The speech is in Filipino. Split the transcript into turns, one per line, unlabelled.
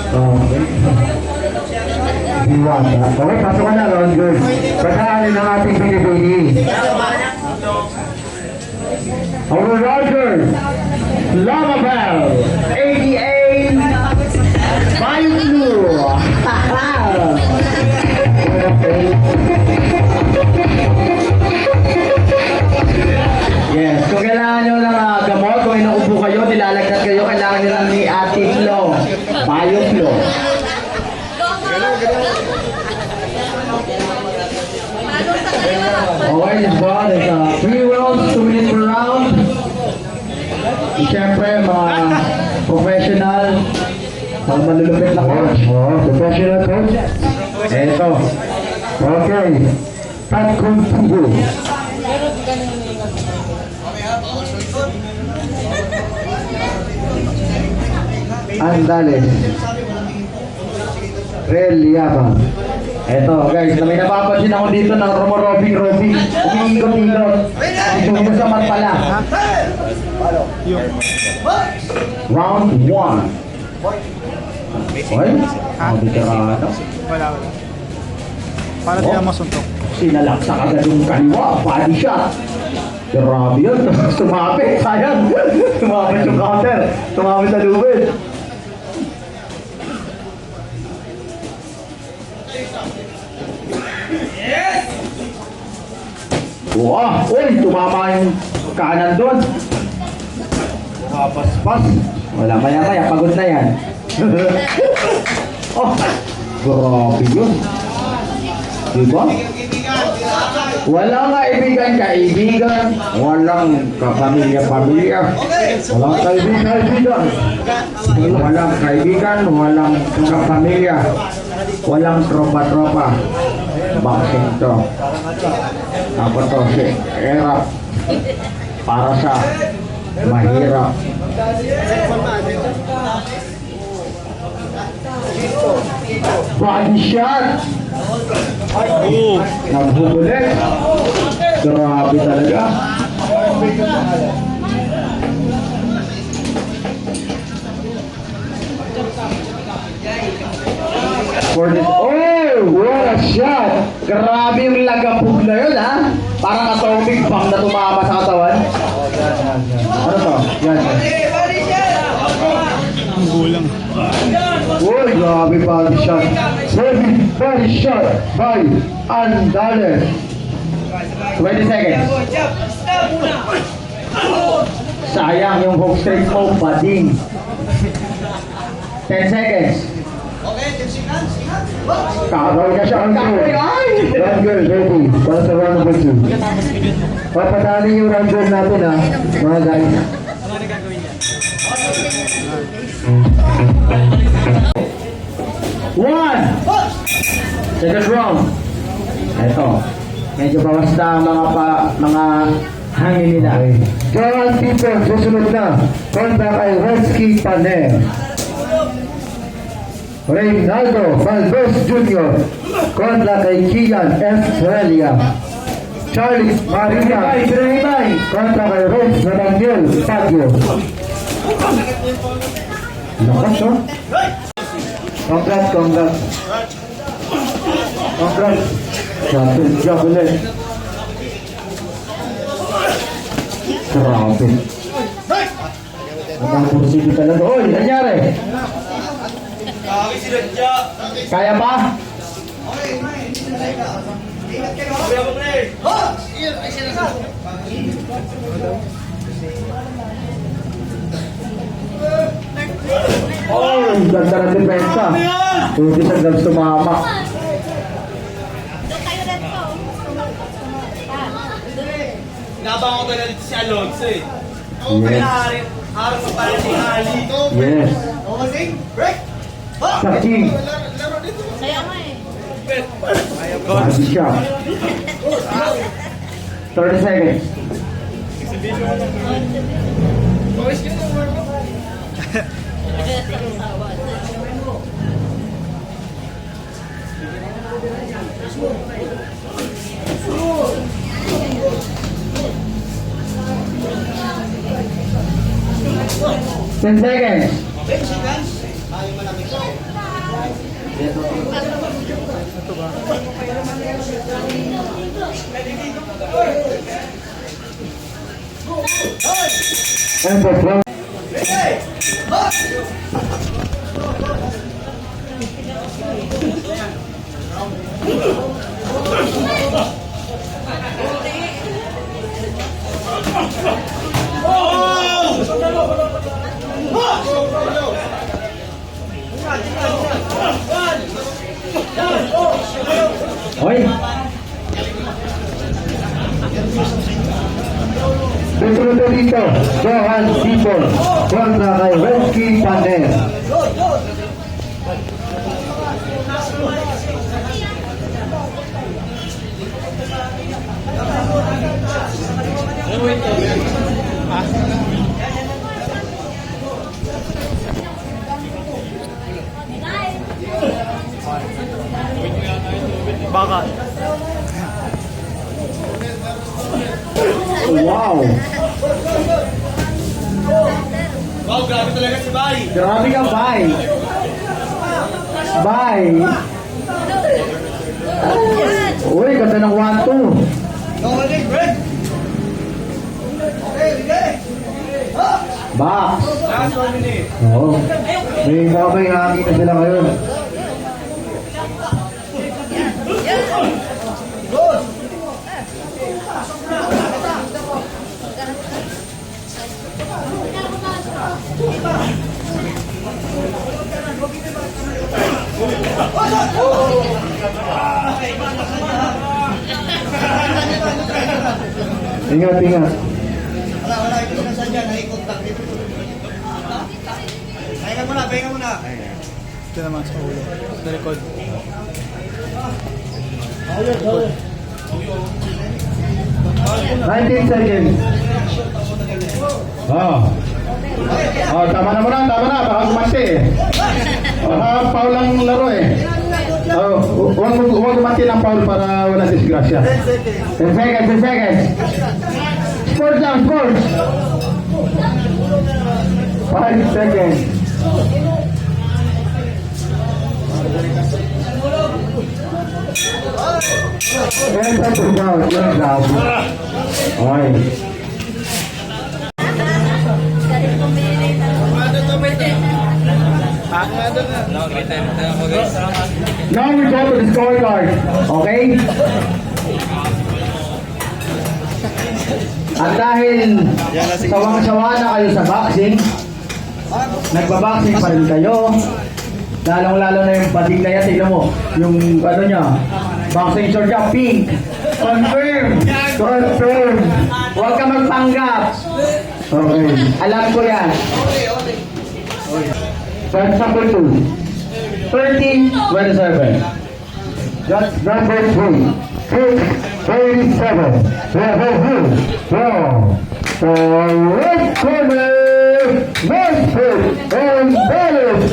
Okay. Diwata. Okay, pasok ka na, Ron. Good. Pagkaanin ng ating pinipili. Our Roger Lamabel, ADA Bayulu. Yes, kung kailangan nyo ng gamot, kung inuupo kayo, nilalagnat kayo, kailangan nyo lang ni Ate Flo, Bayo Flo. Okay, this ball is 3 rounds, 2 minutes per round. Siyempre, mga professional, mga malulupit na coach. Professional coach. Eto. Okay. Pat Contigo. Andales. Real Yabang. Eto guys, na may napapansin ako dito ng rumorobing-robing. Umiikot-ikot. Ito sa mat pala. Round 1. Okay? Hindi ka ano?
Wala. Para di na masuntok.
Sinalaksak agad yung kaliwa. Body shot. Grabe yun. Tumapit. Sayang. Tumapit yung counter. Tumapit sa lubid. Wow! Uy! Tumama yung kanan doon. Paspas. Wala maya-maya. Pagod na yan. Oh! Grabe yun. Diba? Walang kaibigan-kaibigan. Walang kapamilya-pamilya. Walang kaibigan-kaibigan. Walang kaibigan. Walang kapamilya. Walang tropa-tropa. Boxing to. Ako to si Erap. Para sa mahirap. Body shot. Nagbubulit. Grabe talaga. For this, oh, what a shot! Grabe yung lagapog na yun, ha? Parang atomic bomb na tumama sa katawan. Ano to? Yan.
Ang gulang.
Uy, grabe body shot. Heavy body shot by Andales. 20 seconds. Sayang yung hook straight mo, bading. 10 seconds. Kakawin ka siya ang goal. Run girl, ready. Para sa round number 2. Papatali yung run girl natin, ha, mga guys. One! Second round. Ito. Medyo bawas na ang mga hangin nila. John Peter, susunod na. Kontra kay Redsky Paner. Reynaldo Valdez Jr. kontra kay Kian Estrella. Charlie Maria kontra kay Reds na Daniel Pagyo. Lakas, no? Congrats. Champion job ulit. Grabe. Ang pursige talaga. Oy, nangyari? Kaya pa? Oh, ganda ng depensa. Hindi sa gloves tumama.
Nabang ko talaga dito si Alonso eh. Yes. Harap pa pala si Ali.
Yes. Saking.
Kaya nga eh.
Body shot. 30 seconds. Ten seconds. And the front. Hoy. Susunod na dito, Johan Sipon kontra kay Resky Paner.
Baka.
Wow!
Wow, grabe talaga si Bay.
Grabe ka, Bay! Bay! Uy, ganda ng 1-2.
Okay, Red. Okay.
Box!
Last 1 minute.
Oo. May babay hangin na sila ngayon. Ingat, ingat.
Wala, ito na saan dyan. Naikot lang dito. Pahinga muna.
Ito naman sa ulo. Sa likod.
19 seconds. Tama na muna, baka kumati eh. Baka foul lang laro eh. Huwag kumati ng foul para wala disgrasya. 10 seconds, 10 seconds. Sports lang, sports. 5 seconds. Yan sa tugaw, yan daw. Okay. Now we go to the scorecard. Okay? At dahil sawang-sawa na kayo sa boxing, nagbaboxing pa rin kayo, lalong-lalo na yung bating na yan, tignan mo, yung ano niya, boxing short niya, pink. Confirm! Confirm! Huwag ka magpanggap. Okay. Alam ko yan. That's number 2. 30-27. That's number 3. 6-37. Level 2. From the red corner, Mesford and Bellis